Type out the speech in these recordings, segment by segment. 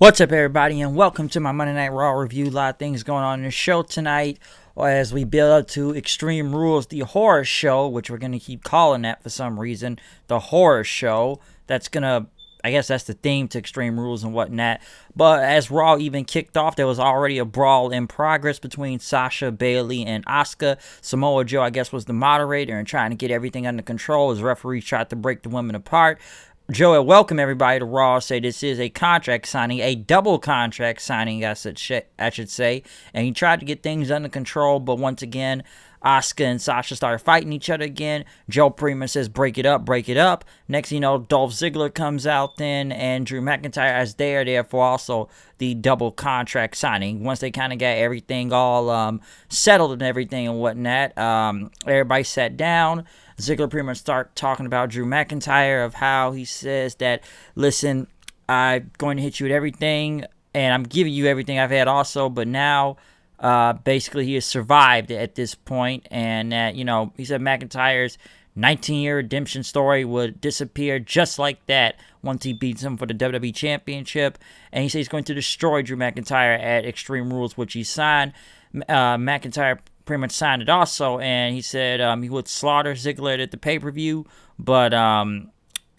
What's up, everybody, and welcome to my Monday Night Raw review. A lot of things going on in the show tonight as we build up to Extreme Rules, the horror show, which we're going to keep calling that for some reason, the horror show. That's going to, I guess that's the theme to Extreme Rules and whatnot. But as Raw even kicked off, there was already a brawl in progress between Sasha, Bayley, and Asuka. Samoa Joe, I guess, was the moderator and trying to get everything under control as referees tried to break the women apart. Joe had welcomed everybody to Raw, say this is a contract signing, a double contract signing, I should say. And he tried to get things under control, but once again, Asuka and Sasha started fighting each other again. Joe pretty says, break it up, break it up. Next thing you know, Dolph Ziggler comes out then, and Drew McIntyre as they are there for also the double contract signing. Once they kind of got everything all settled and everything and whatnot, everybody sat down. Ziggler pretty much start talking about Drew McIntyre, of how he says that, listen, I'm going to hit you with everything, and I'm giving you everything I've had also, but now basically he has survived at this point, and that, he said McIntyre's 19-year redemption story would disappear just like that once he beats him for the WWE Championship, and he said he's going to destroy Drew McIntyre at Extreme Rules, which he signed. McIntyre pretty much signed it also, and he said he would slaughter Ziggler at the pay-per-view, but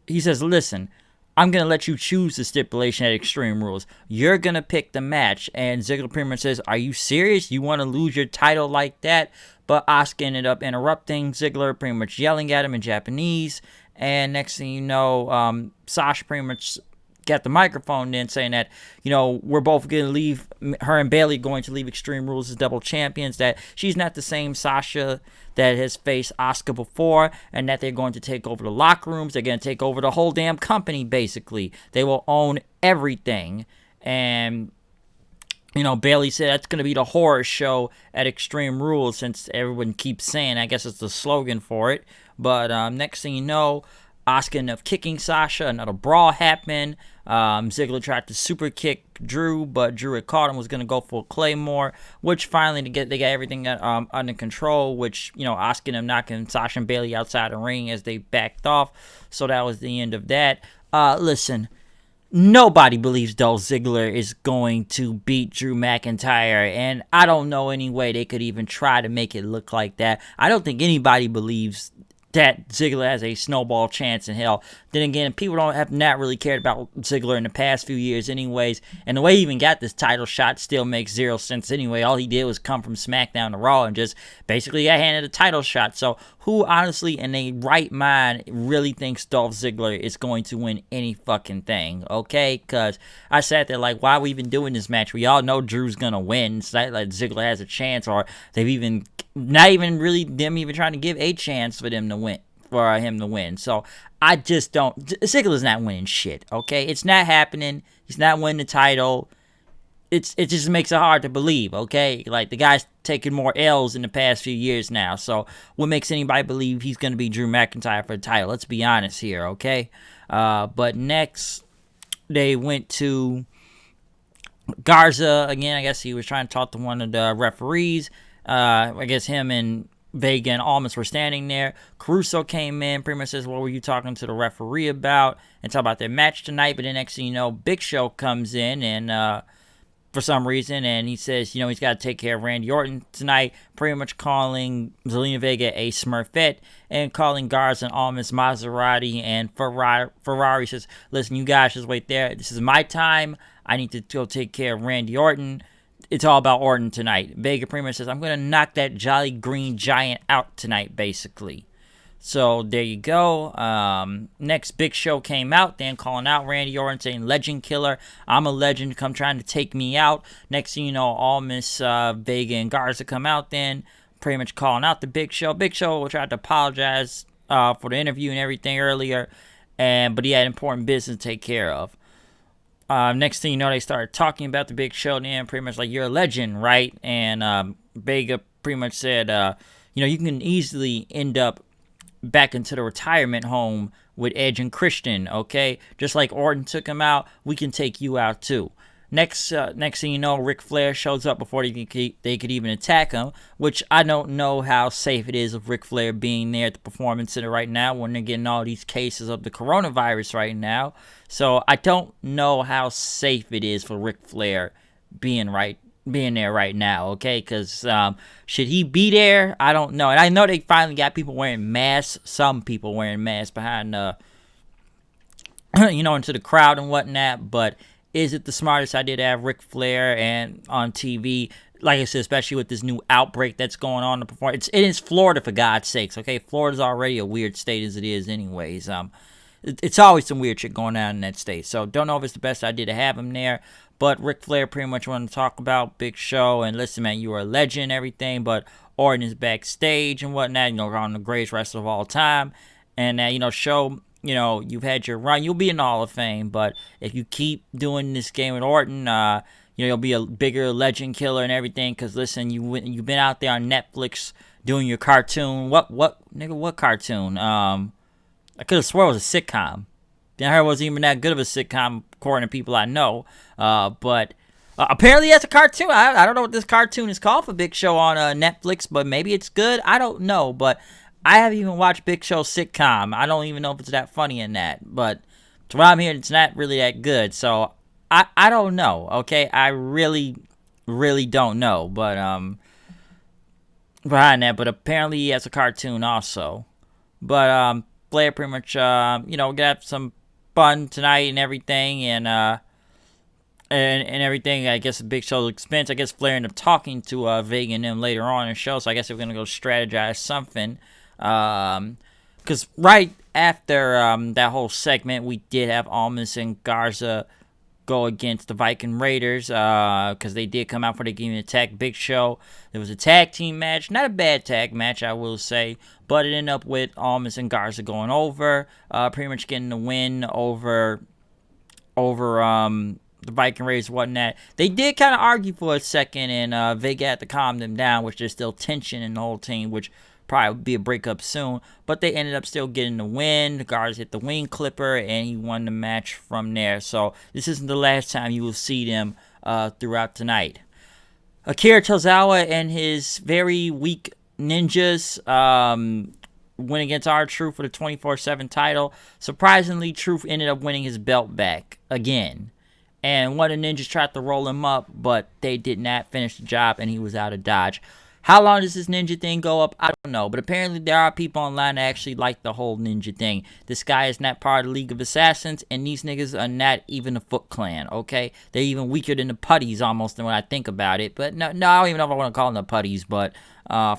he says, listen, I'm going to let you choose the stipulation at Extreme Rules. You're going to pick the match. And Ziggler pretty much says, are you serious? You want to lose your title like that? But Asuka ended up interrupting Ziggler, pretty much yelling at him in Japanese. And next thing you know, Sasha pretty much got the microphone then saying that, we're both going to leave, her and Bayley going to leave Extreme Rules as double champions, that she's not the same Sasha that has faced Asuka before, and that they're going to take over the locker rooms. They're going to take over the whole damn company, basically. They will own everything. And, Bayley said that's going to be the horror show at Extreme Rules, since everyone keeps saying, I guess it's the slogan for it. But next thing you know, Asuka ended up kicking Sasha. Another brawl happened. Ziggler tried to super kick Drew, but Drew had caught him, was going to go for a Claymore, which finally they got everything under control, which, Asuka ended up knocking Sasha and Bayley outside the ring as they backed off. So that was the end of that. Listen, nobody believes Dolph Ziggler is going to beat Drew McIntyre, and I don't know any way they could even try to make it look like that. I don't think anybody believes that Ziggler has a snowball chance in hell. Then again, people have not really cared about Ziggler in the past few years anyways, and the way he even got this title shot still makes zero sense anyway. All he did was come from SmackDown to Raw and just basically got handed a title shot. So who honestly in their right mind really thinks Dolph Ziggler is going to win any fucking thing, okay? Because I sat there like, why are we even doing this match? We all know Drew's going to win. It's not like Ziggler has a chance, or they've even not even really them even trying to give a chance for them to win, for him to win. So I just don't. Ziggler's not winning shit. Okay, it's not happening. He's not winning the title. It just makes it hard to believe. Okay, like the guy's taken more L's in the past few years now. So what makes anybody believe he's going to be Drew McIntyre for the title? Let's be honest here. Okay, but next they went to Garza again. I guess he was trying to talk to one of the referees. I guess him and Vega and Almas were standing there. Caruso came in, pretty much says, what were you talking to the referee about? And talk about their match tonight. But then next thing you know, Big Show comes in and for some reason, and he says, he's got to take care of Randy Orton tonight, pretty much calling Zelina Vega a Smurfette and calling Garza and Almas Maserati, and Ferrari says, listen, you guys just wait there. This is my time. I need to go take care of Randy Orton. It's all about Orton tonight. Vega pretty much says, I'm going to knock that Jolly Green Giant out tonight, basically. So there you go. Next, Big Show came out, then calling out Randy Orton, saying, legend killer, I'm a legend, come trying to take me out. Next thing you know, all Miss Vega and Garza come out then, pretty much calling out the Big Show. Big Show tried to apologize for the interview and everything earlier, but he had important business to take care of. Next thing you know, they started talking about the Big Show, and pretty much like, you're a legend, right? And Vega pretty much said, you can easily end up back into the retirement home with Edge and Christian, okay? Just like Orton took him out, we can take you out too. Next thing you know, Ric Flair shows up before they could even attack him, which I don't know how safe it is of Ric Flair being there at the Performance Center right now when they're getting all these cases of the coronavirus right now. So I don't know how safe it is for Ric Flair being there right now, okay? Because should he be there? I don't know. And I know they finally got people wearing masks, some people wearing masks behind into the crowd and whatnot, but is it the smartest idea to have Ric Flair and on TV? Like I said, especially with this new outbreak that's going on to perform. It is Florida, for God's sakes, okay? Florida's already a weird state as it is anyways. It's always some weird shit going on in that state. So don't know if it's the best idea to have him there. But Ric Flair pretty much wanted to talk about Big Show. And listen, man, you are a legend and everything. But Orton is backstage and whatnot. On the greatest wrestler of all time. And, Show, you've had your run. You'll be in the Hall of Fame. But if you keep doing this game with Orton, you'll be a bigger legend killer and everything. Because, listen, you've been out there on Netflix doing your cartoon. What cartoon? I could have swore it was a sitcom. I heard it wasn't even that good of a sitcom, according to people I know. But apparently that's a cartoon. I don't know what this cartoon is called for Big Show on Netflix, but maybe it's good. I don't know. But I haven't even watched Big Show's sitcom. I don't even know if it's that funny in that. But to what I'm hearing, it's not really that good. So I don't know, okay? I really, really don't know. But behind that, but apparently he has a cartoon also. But Flair pretty much, gonna have some fun tonight and everything, and everything. I guess a Big Show's expense. I guess Flair ended up talking to Vega and them later on in the show, so I guess they're gonna go strategize something. Because right after that whole segment, we did have Almas and Garza go against the Viking Raiders, because they did come out for the game and attack Big Show. There was a tag team match, not a bad tag match, I will say, but it ended up with Almas and Garza going over, pretty much getting the win over the Viking Raiders and whatnot. They did kind of argue for a second, and Vega had to calm them down, which there's still tension in the whole team, which probably would be a breakup soon, but they ended up still getting the win. The Garza hit the wing clipper, and he won the match from there. So this isn't the last time you will see them throughout tonight. Akira Tozawa and his very weak ninjas went against R-Truth for the 24/7 title. Surprisingly, Truth ended up winning his belt back again. And one of the ninjas tried to roll him up, but they did not finish the job, and he was out of Dodge. How long does this ninja thing go up? I don't know. But apparently there are people online that actually like the whole ninja thing. This guy is not part of the League of Assassins, and these niggas are not even the Foot Clan, okay? They're even weaker than the Putties almost when I think about it. But no, I don't even know if I want to call them the Putties, but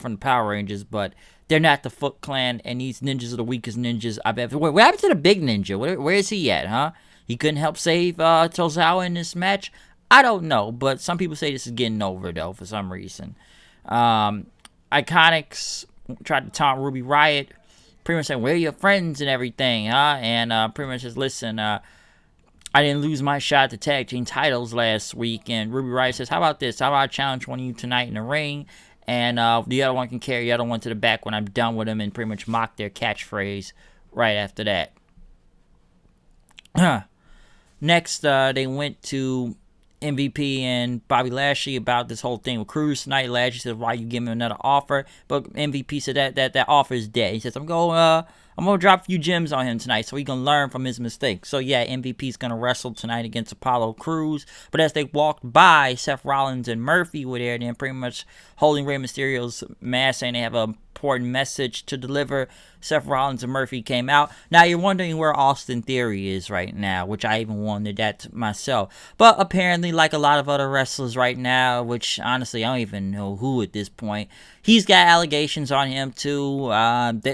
from the Power Rangers. But they're not the Foot Clan, and these ninjas are the weakest ninjas I've ever... What happened to the big ninja? Where is he at, huh? He couldn't help save Tozawa in this match? I don't know, but some people say this is getting over, though, for some reason. Iconics tried to taunt Ruby Riott, pretty much saying, where are your friends and everything, huh? And pretty much says, listen, I didn't lose my shot at the tag team titles last week. And Ruby Riott says, how about this? How about I challenge one of you tonight in the ring? And the other one can carry the other one to the back when I'm done with them, and pretty much mock their catchphrase right after that. Next, they went to MVP and Bobby Lashley about this whole thing with Cruz tonight. Lashley said, why you give me another offer? But MVP said that offer is dead. He says, I'm gonna drop a few gems on him tonight so he can learn from his mistakes. So yeah, MVP's gonna wrestle tonight against Apollo Crews. But as they walked by, Seth Rollins and Murphy were there, then pretty much holding Rey Mysterio's mask, saying they have an important message to deliver. Seth Rollins and Murphy came out. Now you're wondering where Austin Theory is right now, which I even wondered that myself. But apparently, like a lot of other wrestlers right now, which honestly I don't even know who at this point, he's got allegations on him too.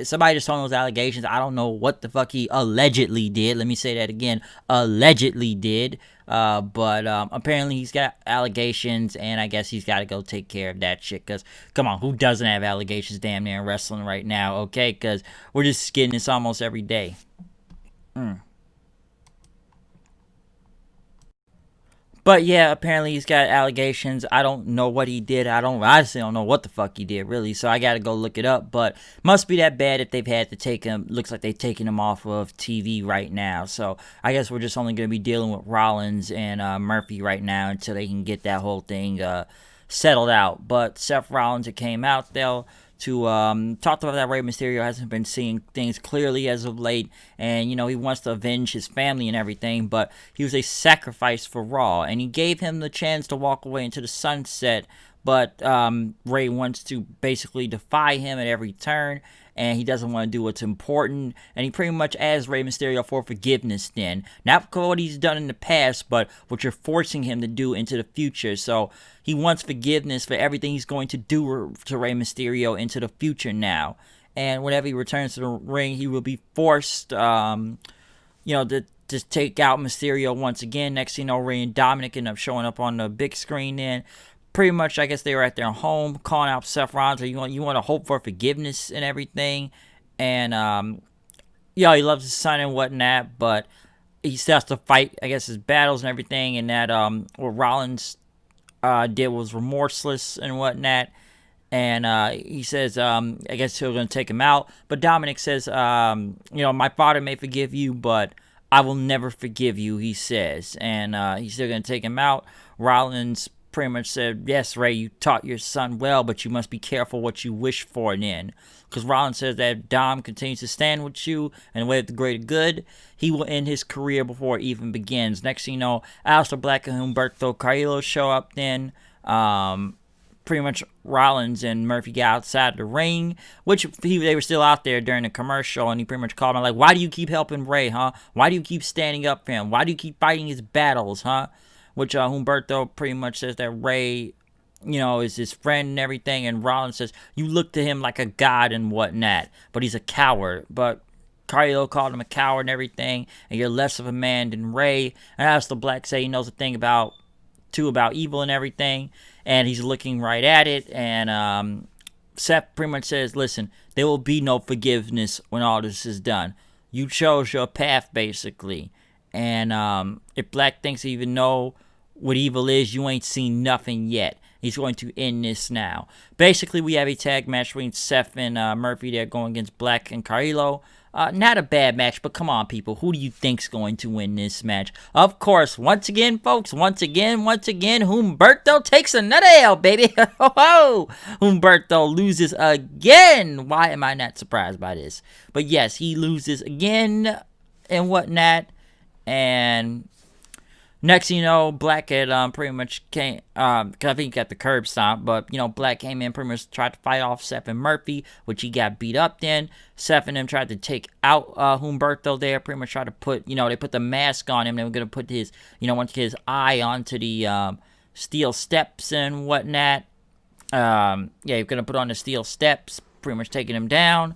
Somebody just told him those allegations. I don't know what the fuck he allegedly did. Let me say that again. Allegedly did. But apparently he's got allegations, and I guess he's got to go take care of that shit. Because, come on, who doesn't have allegations damn near in wrestling right now, okay? Because we're just getting this almost every day. But yeah, apparently he's got allegations. I don't know what he did. I honestly don't know what the fuck he did, really. So I gotta go look it up. But must be that bad if they've had to take him. Looks like they've taken him off of TV right now. So I guess we're just only gonna be dealing with Rollins and Murphy right now until they can get that whole thing settled out. But Seth Rollins, it came out though to talk about that Rey Mysterio hasn't been seeing things clearly as of late, and he wants to avenge his family and everything, but he was a sacrifice for Raw, and he gave him the chance to walk away into the sunset, but Rey wants to basically defy him at every turn, and he doesn't want to do what's important, and he pretty much asks Rey Mysterio for forgiveness then. Not for what he's done in the past, but what you're forcing him to do into the future. So he wants forgiveness for everything he's going to do to Rey Mysterio into the future now. And whenever he returns to the ring, he will be forced, to take out Mysterio once again. Next thing you know, Rey and Dominic end up showing up on the big screen then. Pretty much, I guess they were at their home, calling out Seth Rollins. You want to hope for forgiveness and everything. And, he loves his son and whatnot, but he still has to fight, I guess, his battles and everything. And that, what Rollins did was remorseless and whatnot. And he says, I guess he's going to take him out. But Dominic says, my father may forgive you, but I will never forgive you, he says. And he's still going to take him out. Rollins pretty much said, yes, Rey, you taught your son well, but you must be careful what you wish for then. Because Rollins says that if Dom continues to stand with you and with the greater good, he will end his career before it even begins. Next thing you know, Aleister Black and Humberto Carrillo show up then. Pretty much Rollins and Murphy got outside the ring, which they were still out there during the commercial, and he pretty much called him like, why do you keep helping Rey, huh? Why do you keep standing up for him? Why do you keep fighting his battles, huh? Which Humberto pretty much says that Rey, is his friend and everything, and Rollins says, you look to him like a god and whatnot, but he's a coward. But Carrillo called him a coward and everything, and you're less of a man than Rey. And Aleister Black say he knows a thing about evil and everything, and he's looking right at it. And Seth pretty much says, listen, there will be no forgiveness when all this is done. You chose your path, basically. And if Black thinks he even know what evil is, you ain't seen nothing yet. He's going to end this now. Basically, we have a tag match between Seth and Murphy. They're going against Black and Carrillo. Not a bad match, but come on, people. Who do you think's going to win this match? Of course, once again, folks, once again, Humberto takes another L, baby. Humberto loses again. Why am I not surprised by this? But yes, he loses again and whatnot. And next thing you know, Black had pretty much came, because I think he got the curb stomp, but, Black came in, pretty much tried to fight off Seth and Murphy, which he got beat up then. Seth and them tried to take out Humberto there, pretty much tried to put, they put the mask on him. They were going to put his, want to get his eye onto the steel steps and whatnot. You're going to put on the steel steps, pretty much taking him down.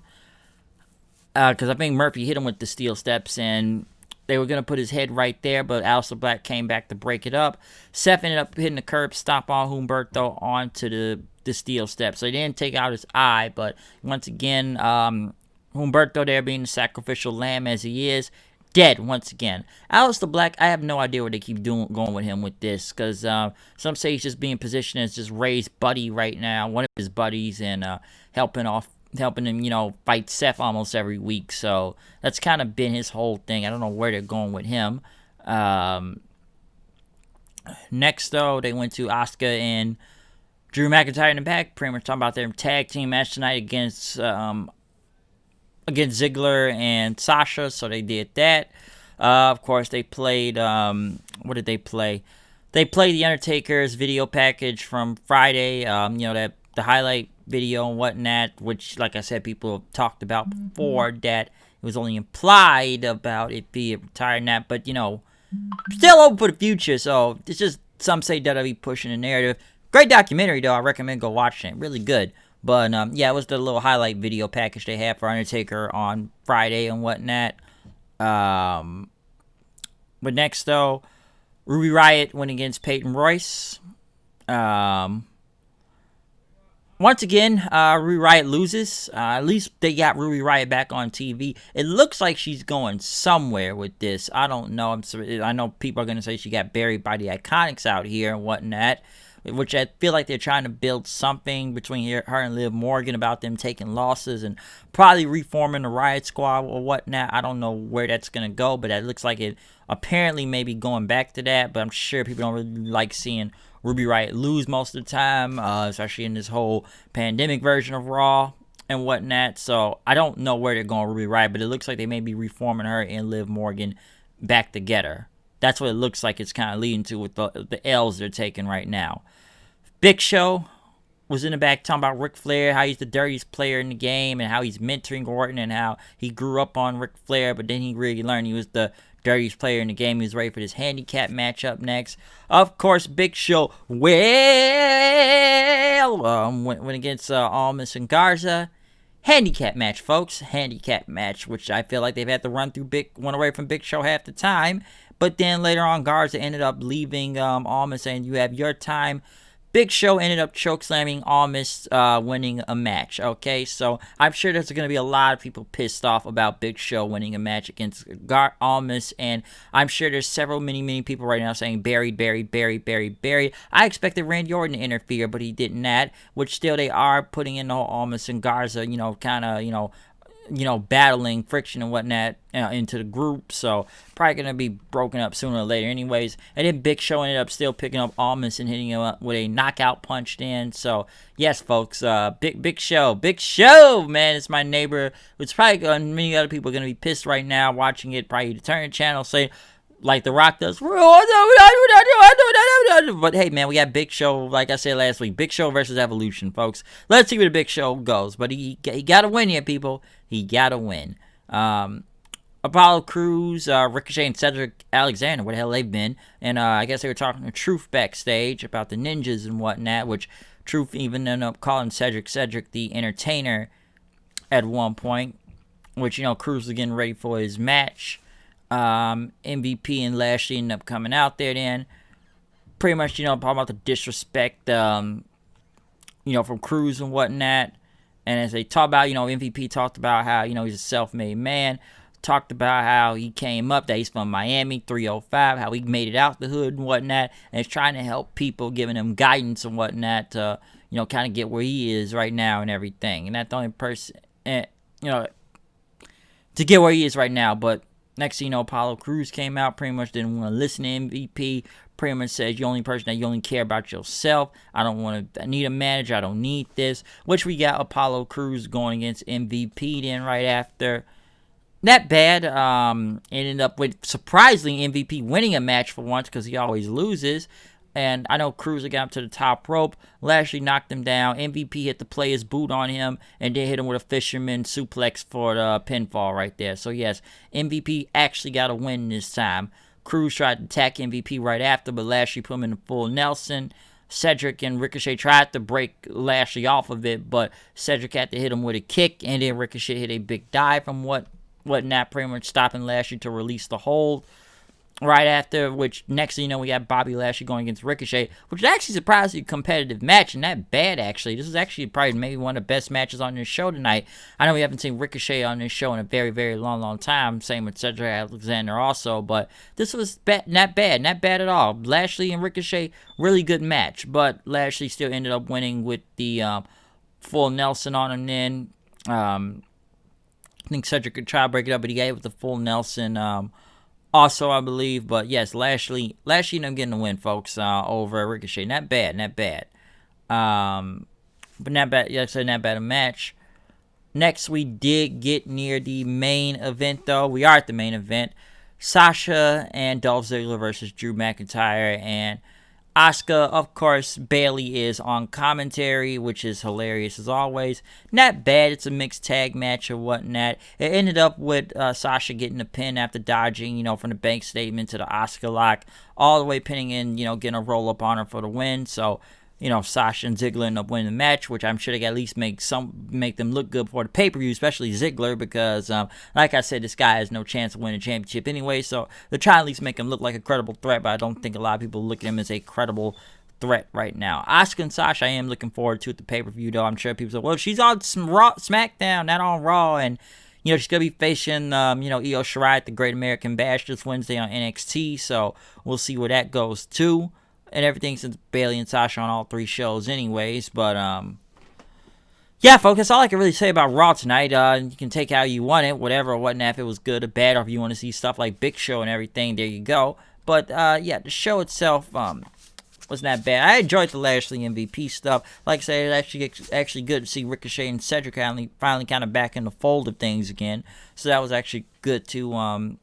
Because I think Murphy hit him with the steel steps, and they were going to put his head right there, but Aleister Black came back to break it up. Seth ended up hitting the curb stomp on Humberto onto the steel steps. So he didn't take out his eye, but once again, Humberto there being the sacrificial lamb as he is, dead once again. Aleister Black, I have no idea what they keep going with him with this, because some say he's just being positioned as just Rey's buddy right now, one of his buddies, and helping him, fight Seth almost every week. So that's kind of been his whole thing. I don't know where they're going with him. Next, though, they went to Asuka and Drew McIntyre in the back, pretty much talking about their tag team match tonight against Ziggler and Sasha. So they did that. Of course, they played, what did they play? They played The Undertaker's video package from Friday, that the highlight video and whatnot, which, like I said, people have talked about before, that it was only implied about it being retired and that, but, still open for the future, so it's just, some say WWE pushing the narrative. Great documentary, though. I recommend go watching it. Really good. But, it was the little highlight video package they had for Undertaker on Friday and whatnot. But next, though, Ruby Riott went against Peyton Royce. Once again, Ruby Riott loses. At least they got Ruby Riott back on TV. It looks like she's going somewhere with this. I don't know. I know people are going to say she got buried by the Iconics out here and whatnot, which I feel like they're trying to build something between her and Liv Morgan about them taking losses and probably reforming the Riott Squad or whatnot. I don't know where that's going to go, but it looks like it apparently may be going back to that, but I'm sure people don't really like seeing Ruby Riott lose most of the time, especially in this whole pandemic version of Raw and whatnot. So I don't know where they're going with Ruby Riott, but it looks like they may be reforming her and Liv Morgan back together. That's what it looks like it's kind of leading to with the L's they're taking right now. Big Show was in the back talking about Ric Flair, how he's the dirtiest player in the game, and how he's mentoring Orton, and how he grew up on Ric Flair, but then he really learned he was the dirtiest player in the game. He was ready for this handicap match up next. Of course, Big Show went against Almas and Garza. Handicap match, folks. Handicap match, which I feel like they've had to run away from Big Show half the time. But then later on, Garza ended up leaving Almas, saying, "You have your time." Big Show ended up chokeslamming Almas, winning a match. Okay, so I'm sure there's going to be a lot of people pissed off about Big Show winning a match against Almas, and I'm sure there's many people right now saying buried. I expected Randy Orton to interfere, but he didn't. Which still they are putting in the whole Almas and Garza, kind of, battling friction and whatnot into the group. So probably going to be broken up sooner or later anyways. And then Big Show ended up still picking up Almas and hitting him up with a knockout punch in. So yes, folks, Big Show, man, it's my neighbor. It's probably many other people are going to be pissed right now watching it. Probably turn the channel, say, like The Rock does. But hey, man, we got Big Show, like I said last week. Big Show versus Evolution, folks. Let's see where the Big Show goes. But he got to win here, people. He got to win. Apollo Crews, Ricochet, and Cedric Alexander, where the hell they've been. And I guess they were talking to Truth backstage about the ninjas and whatnot, which Truth even ended up calling Cedric the Entertainer at one point. Which, Crews was getting ready for his match. MVP and Lashley ended up coming out there then. Pretty much, talking about the disrespect, from Crews and whatnot. And as they talk about, MVP talked about how, he's a self-made man. Talked about how he came up, that he's from Miami, 305, how he made it out the hood and whatnot. And is trying to help people, giving them guidance and whatnot to, kind of get where he is right now and everything. And that's the only person, to get where he is right now. But next thing you know, Apollo Crews came out, pretty much didn't want to listen to MVP. Pretty much says, you're the only person that you only care about yourself. I need a manager. I don't need this. Which we got Apollo Crews going against MVP then right after. Not bad. Ended up with, surprisingly, MVP winning a match for once because he always loses. And I know Crews got him to the top rope. Lashley knocked him down. MVP hit the player's boot on him and then hit him with a fisherman suplex for the pinfall right there. So, yes, MVP actually got a win this time. Crews tried to attack MVP right after, but Lashley put him in the full Nelson. Cedric and Ricochet tried to break Lashley off of it, but Cedric had to hit him with a kick, and then Ricochet hit a big dive from whatnot, pretty much stopping Lashley to release the hold. Right after, which next thing you know, we got Bobby Lashley going against Ricochet, which is actually surprisingly a competitive match, and not bad, actually. This is actually probably maybe one of the best matches on this show tonight. I know we haven't seen Ricochet on this show in a very, very long time. Same with Cedric Alexander also, but this was not bad at all. Lashley and Ricochet, really good match, but Lashley still ended up winning with the full Nelson on him then. I think Cedric could try to break it up, but he gave it the full Nelson also, I believe. But yes, Lashley ended up getting the win, folks, over Ricochet. Not bad. But not bad. Yeah, I said not bad a match. Next, we did get near the main event, though. We are at the main event. Sasha and Dolph Ziggler versus Drew McIntyre and Asuka. Of course, Bayley is on commentary, which is hilarious as always. Not bad. It's a mixed tag match or whatnot. It ended up with Sasha getting the pin after dodging, from the bank statement to the Asuka lock, all the way pinning in, getting a roll up on her for the win. So, Sasha and Ziggler end up winning the match, which I'm sure they got at least make them look good for the pay-per-view, especially Ziggler, because, like I said, this guy has no chance of winning a championship anyway, so they're trying to at least make him look like a credible threat, but I don't think a lot of people look at him as a credible threat right now. Asuka and Sasha, I am looking forward to at the pay-per-view, though. I'm sure people say, well, she's on SmackDown, not on Raw, and, she's going to be facing, Io Shirai at the Great American Bash this Wednesday on NXT, so we'll see where that goes, too, and everything since Bayley and Sasha on all 3 shows anyways, but, yeah, folks, that's all I can really say about Raw tonight. You can take how you want it, whatever or whatnot, if it was good or bad, or if you want to see stuff like Big Show and everything, there you go. But, yeah, the show itself, wasn't that bad. I enjoyed the Lashley MVP stuff. Like I said, it's actually good to see Ricochet and Cedric finally kind of back in the fold of things again. So that was actually good to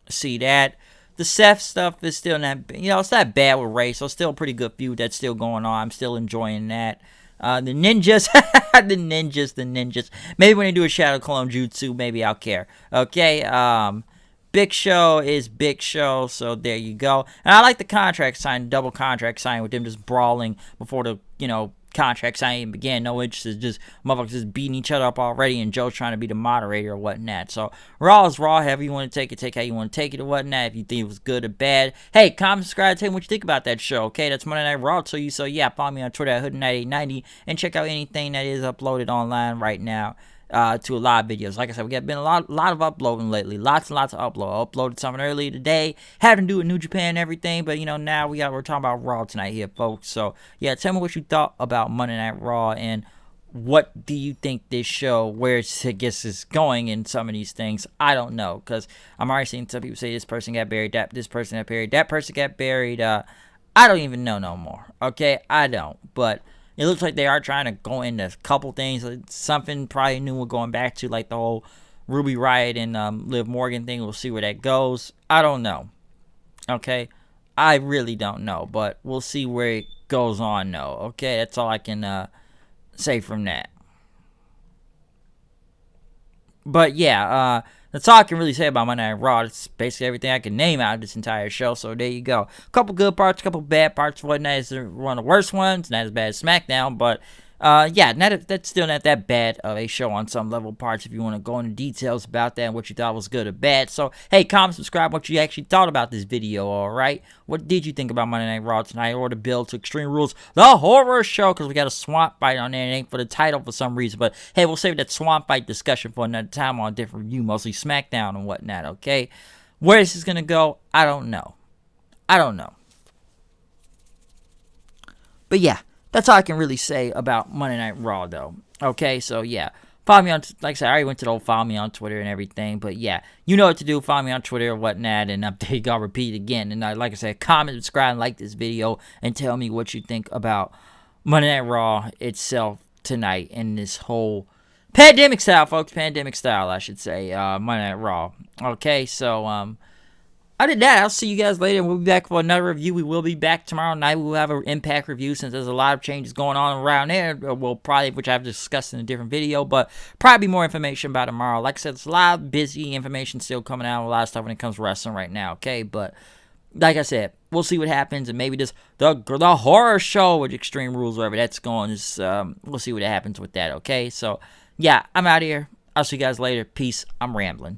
see that. The Seth stuff is still not, it's not bad with Ray, so it's still a pretty good feud that's still going on. I'm still enjoying that. The ninjas, the ninjas. Maybe when they do a Shadow Clone Jutsu, maybe I'll care. Okay, Big Show is Big Show, so there you go. And I like the contract sign, double contract sign with them just brawling before the, contract signing began. No interest, is just motherfuckers just beating each other up already, and Joe's trying to be the moderator or whatnot. So Raw is Raw. However you want to take how you want to take it or whatnot. If you think it was good or bad, hey, comment, subscribe, tell me what you think about that show. Okay, that's Monday Night Raw to you. So yeah, follow me on Twitter at HoodNight890 and check out anything that is uploaded online right now. To a lot of videos. Like I said, we got been a lot of uploading lately. Lots and lots of upload. I uploaded something earlier today, having to do with New Japan and everything, but now we're talking about Raw tonight here, folks. So yeah, tell me what you thought about Monday Night Raw, and what do you think this show, where it is going in some of these things. I don't know, because I'm already seeing some people say this person got buried, this person got buried, that person got buried. I don't even know no more. Okay, I don't, but it looks like they are trying to go into a couple things. Something probably new we're going back to, like the whole Ruby Riott and Liv Morgan thing. We'll see where that goes. I don't know. Okay? I really don't know. But we'll see where it goes on, though. Okay? That's all I can say from that. But yeah, that's all I can really say about Monday Night Raw. It's basically everything I can name out of this entire show. So there you go. A couple good parts, a couple bad parts. Whatnot is one of the worst ones. Not as bad as SmackDown, but yeah, that's still not that bad of a show on some level parts. If you want to go into details about that and what you thought was good or bad. So hey, comment, subscribe, what you actually thought about this video. All right, what did you think about Monday Night Raw tonight, or the build to Extreme Rules, the horror show? Because we got a swamp fight on there. It ain't for the title for some reason, but hey, we'll save that swamp fight discussion for another time on a different review, mostly SmackDown and whatnot. Okay, where this is gonna go, I don't know. But yeah, that's all I can really say about Monday Night Raw, though. Okay, so yeah. Follow me on, like I said, I already went to the old follow me on Twitter and everything. But yeah, you know what to do. Follow me on Twitter or whatnot. And there you go, I'll repeat it again. And like I said, comment, subscribe, and like this video. And tell me what you think about Monday Night Raw itself tonight. And this whole pandemic style, folks. Pandemic style, I should say. Monday Night Raw. Okay, so, other than that, I'll see you guys later. We'll be back for another review. We will be back tomorrow night. We'll have an Impact review since there's a lot of changes going on around there. We'll probably, which I've discussed in a different video, but probably more information about tomorrow. Like I said, there's a lot of busy information still coming out. A lot of stuff when it comes to wrestling right now, okay? But like I said, we'll see what happens, and maybe this the horror show with Extreme Rules, wherever that's going, is we'll see what happens with that, okay? So yeah, I'm out of here. I'll see you guys later. Peace. I'm rambling.